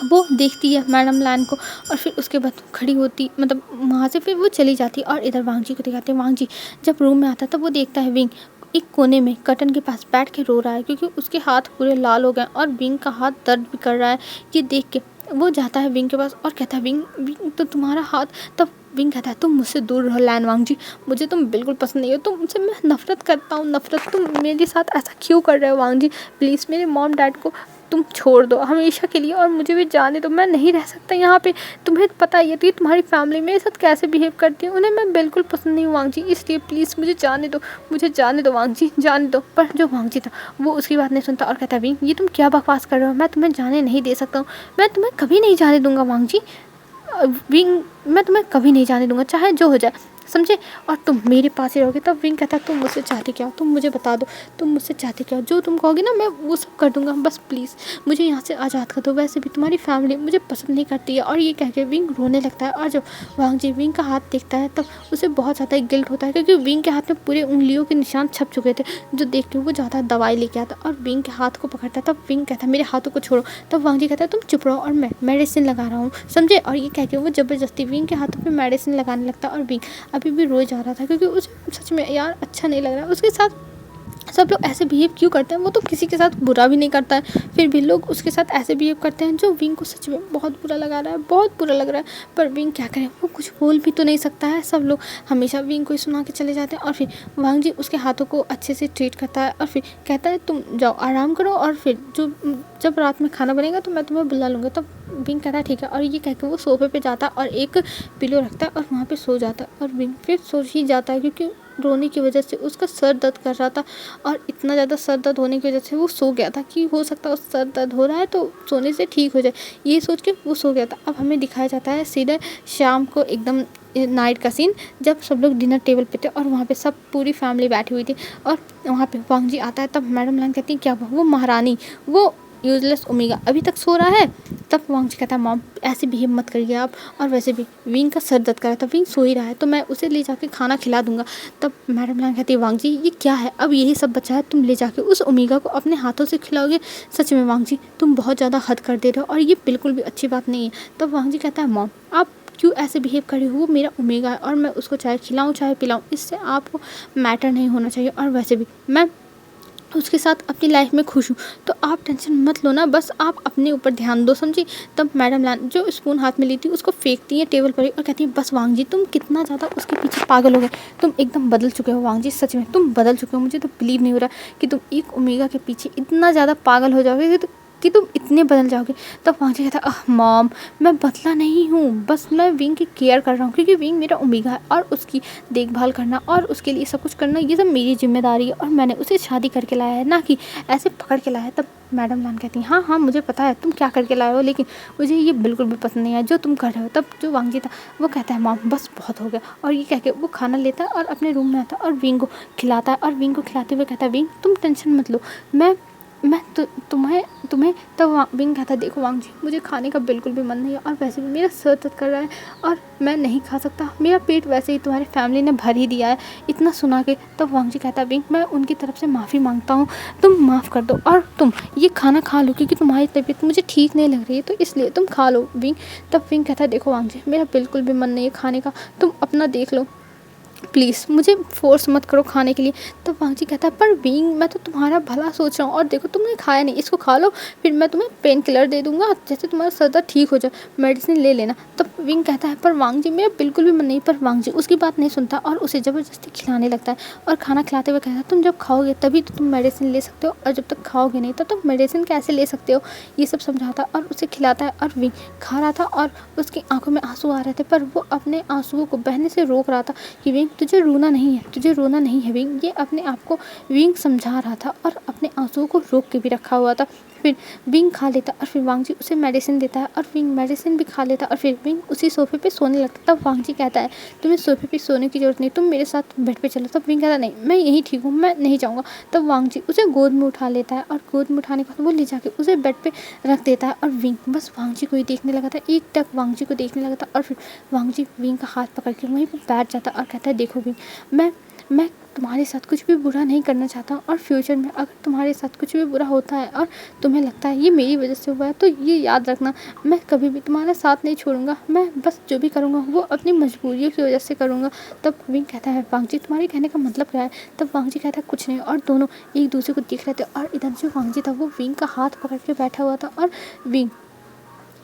वो देखती है मैडम लान को, और फिर उसके बाद खड़ी होती, मतलब वहाँ से फिर वो चली जाती। और इधर वांग जी को दिखाते हैं, वांग जी जब रूम में आता तब वो देखता है विंग एक कोने में कर्टन के पास बैठ के रो रहा है, क्योंकि उसके हाथ पूरे लाल हो गए और विंग का हाथ दर्द भी कर रहा है। ये देख के वो जाता है विंग के पास और कहता है, विंग तो तुम्हारा हाथ। तब विंग कहता है, तुम मुझसे दूर रहो लैन वांग जी, मुझे तुम बिल्कुल पसंद नहीं हो, तुमसे मैं नफरत करता हूँ, नफरत, तुम मेरे साथ ऐसा क्यों कर रहे हो वांग जी, प्लीज़ मेरे मॉम डैड को तुम छोड़ दो हमेशा के लिए, और मुझे भी जाने दो, मैं नहीं रह सकता यहाँ पे। तुम्हें पता ही है कि तुम्हारी फैमिली मेरे साथ कैसे बिहेव करती है, उन्हें मैं बिल्कुल पसंद नहीं हूँ वांग जी, इसलिए प्लीज़ मुझे जाने दो वांग जी, जाने दो। पर जो वांग जी था वो उसकी बात नहीं सुनता और कहता है, विंग ये तुम क्या बकवास कर रहे हो, मैं तुम्हें जाने नहीं दे सकता हूँ, मैं तुम्हें कभी नहीं जाने दूँगा वांग जी, विंग मैं तुम्हें कभी नहीं जाने दूँगा, चाहे जो हो जाए, समझे, और तुम मेरे पास ही रहोगे। तब विंग कहता है, तुम मुझसे चाहते क्या हो, तुम मुझे बता दो, तुम मुझसे चाहते क्या हो, जो तुम कहोगे ना मैं वो सब कर दूंगा, बस प्लीज़ मुझे यहाँ से आज़ाद कर दो, वैसे भी तुम्हारी फैमिली मुझे पसंद नहीं करती है। और ये कह के विंग रोने लगता है, और जब वांग जी विंग का हाथ देखता है तब उसे बहुत ज़्यादा गिल्ट होता है, क्योंकि विंग के हाथ में पूरे उंगलियों के निशान छप चुके थे, जो देख के वो ज़्यादा दवाई लेके आता और विंग के हाथ को पकड़ता है। तब विंग कहता है, मेरे हाथों को छोड़ो। तब वांग जी कहता है, तुम चुप रहो और मैं मेडिसिन लगा रहा हूँ, समझे। और ये कह के वो ज़बरदस्ती विंग के हाथों पर मेडिसिन लगाने लगता, और विंग अभी भी रोए जा रहा था, क्योंकि उसे सच में यार अच्छा नहीं लग रहा, उसके साथ सब लोग ऐसे बिहेव क्यों करते हैं, वो तो किसी के साथ बुरा भी नहीं करता है, फिर भी लोग उसके साथ ऐसे बिहेव करते हैं जो विंग को सच में बहुत बुरा लगा रहा है, बहुत बुरा लग रहा है। पर विंग क्या करे, वो कुछ बोल भी तो नहीं सकता है। सब लोग हमेशा विंग को ही सुना के चले जाते हैं और फिर वांग जी उसके हाथों को अच्छे से ट्रीट करता है और फिर कहता है तुम जाओ आराम करो, और फिर जब रात में खाना बनेगा तो मैं तुम्हें बुला लूँगा। तब विंग कहता है ठीक है, और ये कह के वो सोफे पे जाता है और एक पिलो रखता है और वहाँ पे सो जाता है। और विंग फिर सो ही जाता है क्योंकि रोने की वजह से उसका सर दर्द कर रहा था, और इतना ज़्यादा सर दर्द होने की वजह से वो सो गया था कि हो सकता है उस सर दर्द हो रहा है तो सोने से ठीक हो जाए, ये सोच के वो सो गया था। अब हमें दिखाया जाता है सीधे शाम को एकदम नाइट का सीन, जब सब लोग डिनर टेबल पे थे और वहाँ पे सब पूरी फैमिली बैठी हुई थी और वहाँ पे वांग जी आता है। तब मैडम लान कहती है क्या वो महारानी, वो यूजलेस ओमेगा अभी तक सो रहा है। तब वांग जी कहता है मॉम ऐसे बिहेव मत करिए आप, और वैसे भी विंग का सर दर्द कर रहा था, विंग सो ही रहा है तो मैं उसे ले जाके खाना खिला दूंगा। तब मैडम लान कहती है वांग जी ये क्या है, अब यही सब बचा है, तुम ले जाके उस ओमेगा को अपने हाथों से खिलाओगे, सच में वांग जी तुम बहुत ज़्यादा हद कर दे रहे हो और ये बिल्कुल भी अच्छी बात नहीं है। तब वांग जी कहता है मॉम आप क्यों ऐसे बिहेव कर रही हो, वो मेरा ओमेगा है और मैं उसको चाहे खिलाऊँ चाहे पिलाऊँ, इससे आपको मैटर नहीं होना चाहिए, और वैसे भी मैं उसके साथ अपनी लाइफ में खुश हूँ, तो आप टेंशन मत लो ना, बस आप अपने ऊपर ध्यान दो, समझी। तब मैडम लान जो स्पून हाथ में ली थी उसको फेंकती है टेबल पर ही और कहती है बस वांग जी तुम कितना ज़्यादा उसके पीछे पागल हो गए, तुम एकदम बदल चुके हो वांग जी, सच में तुम बदल चुके हो, मुझे तो बिलीव नहीं हो रहा कि तुम एक ओमेगा के पीछे इतना ज़्यादा पागल हो जाओगे कि तुम इतने बदल जाओगे। तब वांग जी कहता है मॉम मैं बदला नहीं हूँ, बस मैं विंग की केयर कर रहा हूँ क्योंकि विंग मेरा ओमेगा है और उसकी देखभाल करना और उसके लिए सब कुछ करना ये सब मेरी जिम्मेदारी है, और मैंने उसे शादी करके लाया है, ना कि ऐसे पकड़ के लाया है। तब मैडम लान कहती हैं हाँ हाँ मुझे पता है तुम क्या करके लाए हो, लेकिन मुझे ये बिल्कुल भी पसंद नहीं है जो तुम कर रहे हो। तब जो वांग जी था वो कहता है मॉम बस बहुत हो गया, और ये कह के वो खाना लेता है और अपने रूम में आता है और विंग को खिलाता है, और विंग को खिलाते हुए कहता है विंग तुम टेंशन मत लो, मैं तो तुम्हें तब विंग कहता है देखो वांग जी मुझे खाने का बिल्कुल भी मन नहीं है, और वैसे भी मेरा सर दर्द कर रहा है और मैं नहीं खा सकता, मेरा पेट वैसे ही तुम्हारी फैमिली ने भर ही दिया है, इतना सुना के। तब वांग जी कहता है विंग मैं उनकी तरफ से माफ़ी मांगता हूँ, तुम माफ़ कर दो और तुम ये खाना खा लो क्योंकि तुम्हारी तबीयत मुझे ठीक नहीं लग रही है तो इसलिए तुम खा लो विंग। तब विंग कहता है देखो वांग जी मेरा बिल्कुल भी मन नहीं है खाने का, तुम अपना देख लो प्लीज़, मुझे फोर्स मत करो खाने के लिए। तो वांग जी कहता है पर विंग मैं तो तुम्हारा भला सोच रहा हूँ और देखो तुमने खाया नहीं, इसको खा लो फिर मैं तुम्हें पेन किलर दे दूँगा जैसे तुम्हारा सर दर्द ठीक हो जाए, मेडिसिन ले लेना। तब विंग कहता है पर वांग जी मेरा बिल्कुल भी मन नहीं, पर वांग जी उसकी बात नहीं सुनता और उसे ज़बरदस्ती खिलाने लगता है और खाना खिलाते हुए कहता है तुम जब खाओगे तभी तो तुम मेडिसिन ले सकते हो, और जब तक खाओगे नहीं तो तुम मेडिसिन कैसे ले सकते हो, ये सब समझाता और उसे खिलाता है। और विंग खा रहा था और उसकी आंखों में आंसू आ रहे थे, पर वो अपने आंसुओं को बहने से रोक रहा था कि विंग तुझे रोना नहीं है, तुझे रोना नहीं है विंग, ये अपने आप को विंग समझा रहा था और अपने आंसुओं को रोक के भी रखा हुआ था। फिर विंग खा लेता और फिर वांग जी उसे मेडिसिन देता है और विंग मेडिसिन भी खा लेता और फिर विंग उसी सोफे पे सोने लगता। तब वांग जी कहता है तुम्हें सोफे पे सोने की ज़रूरत नहीं, तुम मेरे साथ बेड पे चलो। तब विंग कहता नहीं मैं यहीं ठीक हूँ, मैं नहीं जाऊँगा। तब वांग जी उसे गोद में उठा लेता है और गोद में उठाने के बाद वो ले जाके उसे बेड पे रख देता है और विंग बस वांग जी को ही देखने लगा था, एक टक वांग जी को देखने लगा था। और फिर वांग जी विंग का हाथ पकड़ के वहीं पर बैठ जाता और कहता है देखो विंग मैं तुम्हारे साथ कुछ भी बुरा नहीं करना चाहता, और फ्यूचर में अगर तुम्हारे साथ कुछ भी बुरा होता है और तुम्हें लगता है ये मेरी वजह से हुआ है तो ये याद रखना मैं कभी भी तुम्हारा साथ नहीं छोड़ूंगा, मैं बस जो भी करूँगा वो अपनी मजबूरियों की वजह से करूँगा। तब विंग कहता है वांग जी तुम्हारे कहने का मतलब क्या है। तब वांग जी कहता है कुछ नहीं, और दोनों एक दूसरे को देख रहे थे और इधर जो वांग जी था वो विंग का हाथ पकड़ के बैठा हुआ था और विंग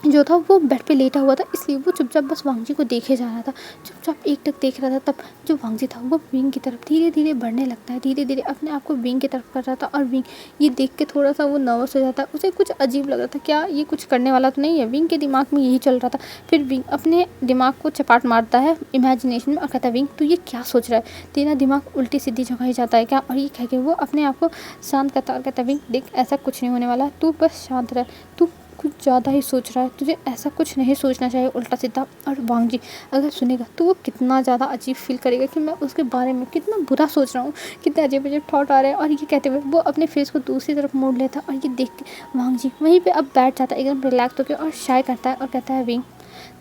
जो था वो बेड पे लेटा हुआ था, इसलिए वो चुपचाप बस वांग जी को देखे जा रहा था, चुपचाप एक टक देख रहा था। तब जो वांग जी था वो विंग की तरफ धीरे धीरे बढ़ने लगता है, धीरे धीरे अपने आप को विंग की तरफ कर रहा था और विंग ये देख के थोड़ा सा वो नर्वस हो जाता है, उसे कुछ अजीब लग रहा था, क्या ये कुछ करने वाला तो नहीं है, विंग के दिमाग में यही चल रहा था। फिर विंग अपने दिमाग को चपाट मारता है इमेजिनेशन में और कहता है विंग तू ये क्या सोच रहा है, तेरा दिमाग उल्टी सीधी जगह ही जाता है क्या। और ये कह के वो अपने आप को शांत करता और कहता है विंग देख ऐसा कुछ नहीं होने वाला, तू बस शांत रह, तू कुछ ज़्यादा ही सोच रहा है, तुझे ऐसा कुछ नहीं सोचना चाहिए उल्टा सीधा। और वांग जी अगर सुनेगा तो वो कितना ज़्यादा अजीब फील करेगा कि मैं उसके बारे में कितना बुरा सोच रहा हूँ, कितने अजीब अजीब थॉट आ रहे हैं। और ये कहते हुए वो अपने फेस को दूसरी तरफ मोड़ लेता और ये देख के वांग जी वहीं पे अब बैठ जाता है एकदम रिलैक्स होकर और शाय करता है और कहता है विंग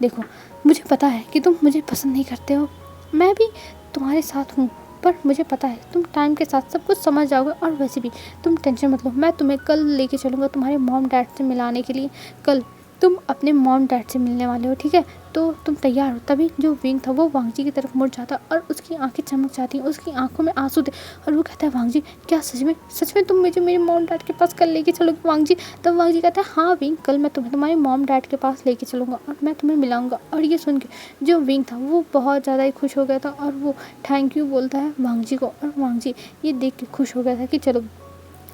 देखो मुझे पता है कि तुम मुझे पसंद नहीं करते हो, मैं भी तुम्हारे साथ हूँ, पर मुझे पता है तुम टाइम के साथ सब कुछ समझ जाओगे, और वैसे भी तुम टेंशन मत लो, मैं तुम्हें कल लेके चलूँगा तुम्हारे मॉम डैड से मिलाने के लिए। कल तुम अपने मॉम डैड से मिलने वाले हो, ठीक है, तो तुम तैयार हो। तभी जो विंग था वो वांग जी की तरफ मुड़ जाता और उसकी आंखें चमक जाती हैं, उसकी आंखों में आंसू थे और वो कहता है वांग जी क्या सच में तुम मुझे मेरे मॉम डैड के पास कल लेके चलोगे वांग जी। तब वांग जी कहता है हाँ विंग, कल मैं तुम्हें तुम्हारे मॉम डैड के पास लेके चलूँगा और मैं तुम्हें मिलाऊंगा। और ये सुन के जो विंग था वो बहुत ज़्यादा ही खुश हो गया था और वो थैंक यू बोलता है वांग जी को। और वांग जी ये देख के खुश हो गया था कि चलो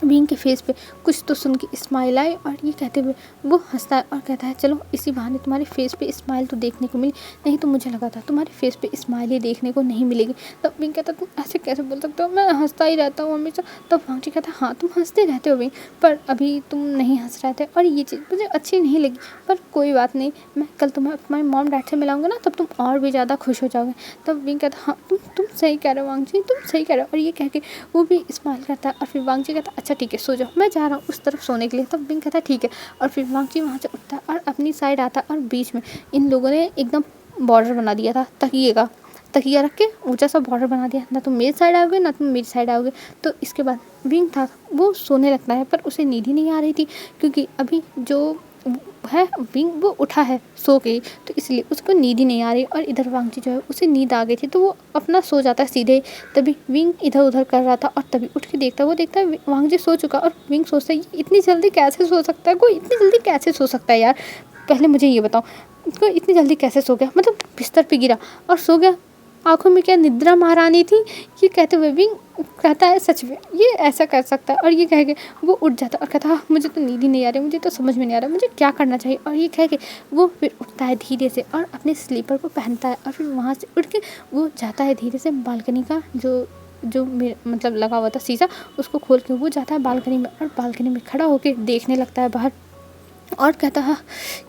विंग के फेस पे कुछ तो सुन के स्माइल आई और ये कहते हुए वो हंसता है और कहता है चलो इसी बहाने तुम्हारे फेस पे स्माइल तो देखने को मिली, नहीं तो मुझे लगा था तुम्हारे फेस पे स्माइल ही देखने को नहीं मिलेगी। तब विंग कहता तुम ऐसे कैसे बोल सकते हो, मैं हंसता ही रहता हूँ हमेशा। तब वांग जी कहता हाँ तुम हंसते रहते हो विंग, पर अभी तुम नहीं हंस रहे थे और ये चीज़ मुझे अच्छी नहीं लगी, पर कोई बात नहीं, मैं कल तुम्हें तुम्हारे मॉम डैड से मिलाऊंगा ना, तब तुम और भी ज़्यादा खुश हो जाओगे। तब विंग कहता हाँ तुम सही कह रहे हो वांग जी, तुम सही कह रहे हो। और ये कह के वो भी स्माइल करता है और फिर वांग जी कहता अच्छा ठीक है सो जाओ, मैं जा रहा हूँ उस तरफ सोने के लिए। तब विंग कहता है ठीक है और फिर वांग जी वहाँ से उठता है और अपनी साइड आता है और बीच में इन लोगों ने एकदम बॉर्डर बना दिया था तकिए का, तकिया रख के ऊंचा सा बॉर्डर बना दिया, ना तुम मेरी साइड आओगे ना तुम मेरी साइड आओगे। तो इसके बाद विंग था वो सोने लगता है, पर उसे नींद ही नहीं आ रही थी क्योंकि अभी जो है विंग वो उठा है सो के, तो इसलिए उसको नींद ही नहीं आ रही। और इधर वांग जी जो है उसे नींद आ गई थी तो वो अपना सो जाता है सीधे। तभी विंग इधर उधर कर रहा था और तभी उठ के देखता है, वो देखता है वांग जी सो चुका और विंग सोचता है ये इतनी जल्दी कैसे सो सकता है, कोई इतनी जल्दी कैसे सो सकता है यार, पहले मुझे ये बताओ इसको इतनी जल्दी कैसे सो गया, मतलब बिस्तर पे गिरा और सो गया, आंखों में क्या निद्रा महारानी थी। ये कहते हुए विंग कहता है सच में ये ऐसा कर सकता है। और ये कह के वो उठ जाता है और कहता है मुझे तो नींद ही नहीं आ रही, मुझे तो समझ में नहीं आ रहा मुझे क्या करना चाहिए। और ये कह के वो फिर उठता है धीरे से और अपने स्लीपर को पहनता है और फिर वहाँ से उठ के वो जाता है धीरे से बालकनी का जो मतलब लगा हुआ था शीशा, उसको खोल के वो जाता है बालकनी में और बालकनी में खड़ा होकर देखने लगता है बाहर और कहता है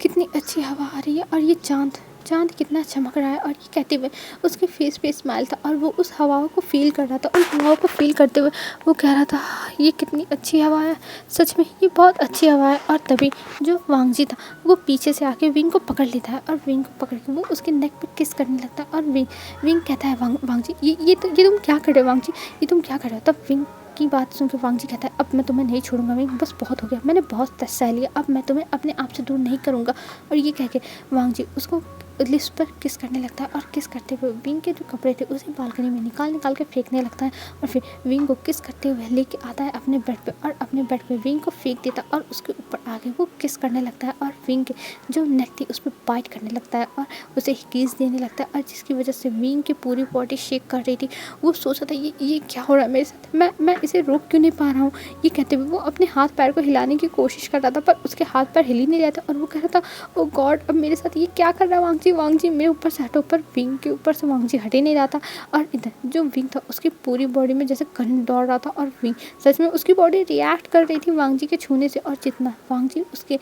कितनी अच्छी हवा आ रही है और ये चांद कितना चमक रहा है। और ये कहते हुए उसके फेस पे स्माइल था और वो उस हवाओं को फील कर रहा था। उन हवाओं को फील करते हुए वो कह रहा था ये कितनी अच्छी हवा है, सच में ये बहुत अच्छी हवा है। और तभी जो वांग जी था वो पीछे से आके विंग को पकड़ लेता है और विंग को पकड़ के वो उसके नेक पे किस करने लगता है। और विंग कहता है वांग जी ये तुम क्या कर रहे हो वांग जी, ये तुम क्या कर रहे हो। तब विंग की बात सुन के वांग जी कहता है अब मैं तुम्हें नहीं छोड़ूंगा विंग, बस बहुत हो गया, मैंने बहुत तस सह लिया, अब मैं तुम्हें अपने आप से दूर नहीं करूँगा। और ये कह के वांग जी उसको लिप्स पर किस करने लगता है और किस करते हुए विंग के जो कपड़े थे उसे बालकनी में निकाल के फेंकने लगता है और फिर विंग को किस करते हुए लेके आता है अपने बेड पे और अपने बेड पे विंग को फेंक देता है और उसके ऊपर आके वो किस करने लगता है और विंग के जो नेक थी उस पर बाइट करने लगता है और उसे किस देने लगता है। और जिसकी वजह से विंग की पूरी बॉडी शेक कर रही थी। वो सोचा था ये क्या हो रहा है मेरे साथ, मैं इसे रोक क्यों नहीं पा रहा हूँ। ये कहते हुए वो अपने हाथ पैर को हिलाने की कोशिश कर रहा था पर उसके हाथ पैर हिल ही नहीं रहा था और वो कह रहा था ओ गॉड अब मेरे साथ ये क्या कर रहा है वांग जी मेरे ऊपर से हटो। पर विंग के ऊपर से वांग जी हट ही नहीं रहा था और इधर जो विंग था उसकी पूरी बॉडी में जैसे करंट दौड़ रहा था और विंग सच में उसकी बॉडी रिएक्ट कर रही थी वांग जी के छूने से। और जितना वांग जी उसके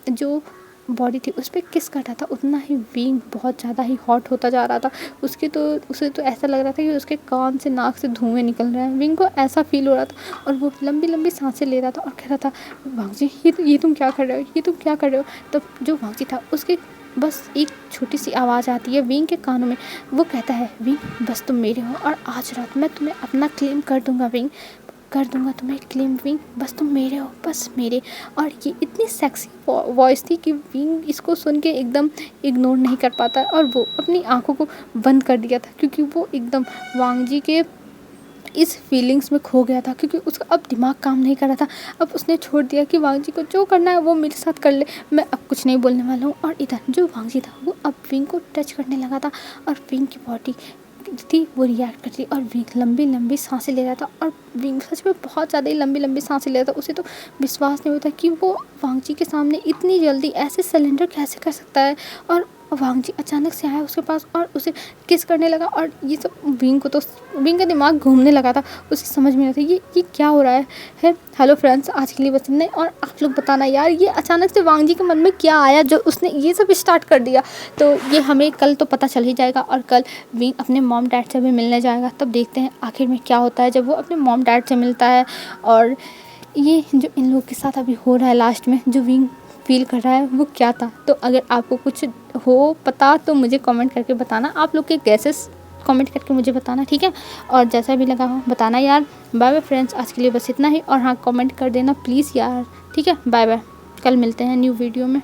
जो बॉडी थी उस पर किस कर रहा था उतना ही विंग बहुत ज़्यादा ही हॉट होता जा रहा था। उसे तो ऐसा लग रहा था कि उसके कान से नाक से धुएं निकल रहे हैं। विंग को ऐसा फील हो रहा था और वो लंबी लंबी सांसें ले रहा था और कह रहा था वांग जी ये तुम क्या कर रहे हो, ये तुम क्या कर रहे हो। तब जो वांग जी था उसके बस एक छोटी सी आवाज़ आती है विंग के कानों में। वो कहता है विंग बस तुम मेरे हो और आज रात मैं तुम्हें अपना क्लेम कर दूंगा विंग, कर दूंगा तुम्हें क्लेम विंग, बस तुम मेरे हो बस मेरे। और ये इतनी सेक्सी वॉइस थी कि विंग इसको सुन के एकदम इग्नोर नहीं कर पाता और वो अपनी आंखों को बंद कर दिया था क्योंकि वो एकदम वांग जी के इस फीलिंग्स में खो गया था क्योंकि उसका अब दिमाग काम नहीं कर रहा था। अब उसने छोड़ दिया कि वांग जी को जो करना है वो मेरे साथ कर ले, मैं अब कुछ नहीं बोलने वाला हूँ। और इधर जो वांग जी था वो अब विंग को टच करने लगा था और विंग की बॉडी थी वो रिएक्ट करती और विंग लंबी लंबी सांसें ले रहा था और विंग सच में बहुत ज़्यादा ही लंबी लंबी सांसें ले रहा था। उसे तो विश्वास नहीं होता कि वो वांग जी के सामने इतनी जल्दी ऐसे सरेंडर कैसे कर सकता है। और वांग जी अचानक से आया उसके पास और उसे किस करने लगा और ये सब विंग का दिमाग घूमने लगा था, उसे समझ में नहीं आता ये क्या हो रहा है। हेलो फ्रेंड्स, आज के लिए बस इतना ही और आप लोग बताना यार ये अचानक से वांग जी के मन में क्या आया जो उसने ये सब स्टार्ट कर दिया। तो ये हमें कल तो पता चल ही जाएगा और कल विंग अपने मॉम डैड से भी मिलने जाएगा, तब देखते हैं आखिर में क्या होता है जब वो अपने मॉम डैड से मिलता है। और ये जो इन लोगों के साथ अभी हो रहा है लास्ट में जो विंग फील कर रहा है वो क्या था। तो अगर आपको कुछ हो पता तो मुझे कमेंट करके बताना, आप लोग के गैसेस कमेंट करके मुझे बताना, ठीक है। और जैसा भी लगा हो बताना यार। बाय बाय फ्रेंड्स, आज के लिए बस इतना ही और हाँ कमेंट कर देना प्लीज़ यार, ठीक है। बाय बाय, कल मिलते हैं न्यू वीडियो में।